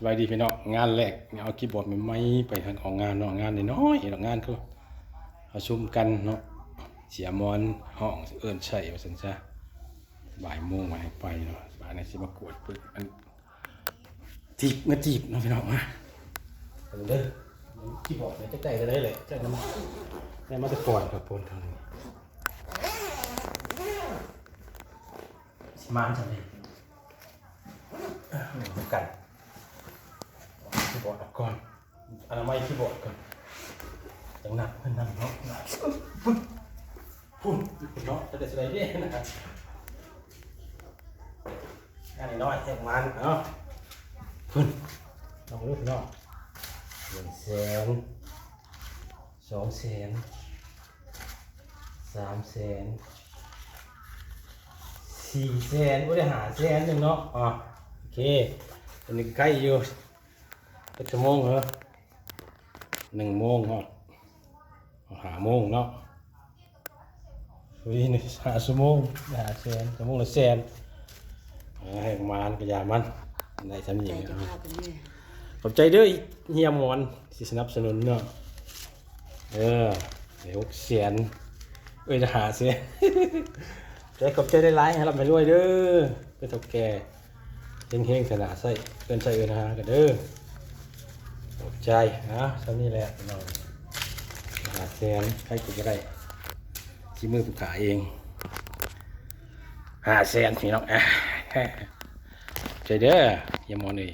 บายดีพี่น้องงานแรกเอาคีย์บอร์ดใหม่ๆไปทางของงานเนาะงานน้อยๆงานเขาประชุมกันเนาะเสียมอนห้องเอิ้นใช่ว่าซั่นซะบ่ายโมงมาให้ไปเนาะบ่ายนี้สิมากวดปึ๊กอันจีบมาจีบเนาะพี่น้องมาเด้อคีย์บอร์ดเนี่ยจะได้ก็ได้แหละจะนำได้มาแต่ก่อนกับปนทางนี้สิมาจังได๋กันคีย์บอร์ดออกก่อนอนามัยคีย์บอร์ดก่อนจังหนักเพิ่นนั่งเนาะพุ่นเนาะจะได้สไลด์เด้นะครับงานน้อยแห่งมันเนาะพุ่นลองดูเนาะ100,000 200,000 300,000 400,000บ่ได้500,000นึงเนาะโอเคอันนี้ใกล้อยู่เป็นชั่วโมงเหรอ1 โมงเนาะ5 โมงเนาะวิ่ง5 ชั่วโมง500,000 ชั่วโมงละ100,000ให้ประมาณกระยามันได้ชั้นหญิงขอบใจเด้อเฮียมอนสิสนับสนุนเนาะเดี๋ยว600,000จะ500,000ใจขอบใจได้หลายให้รับไปรวยเด้อเป็นเฒ่าแก่เฮงๆขนาดใส่เกินใส่เกินหากันเด้อขอบใจนะชั้นนี้แหละเรา500,000ใครก็ได้ที่มือผู้ขายเอง500,000พี่น้องใจเด้อเฮียมอนเอ้ย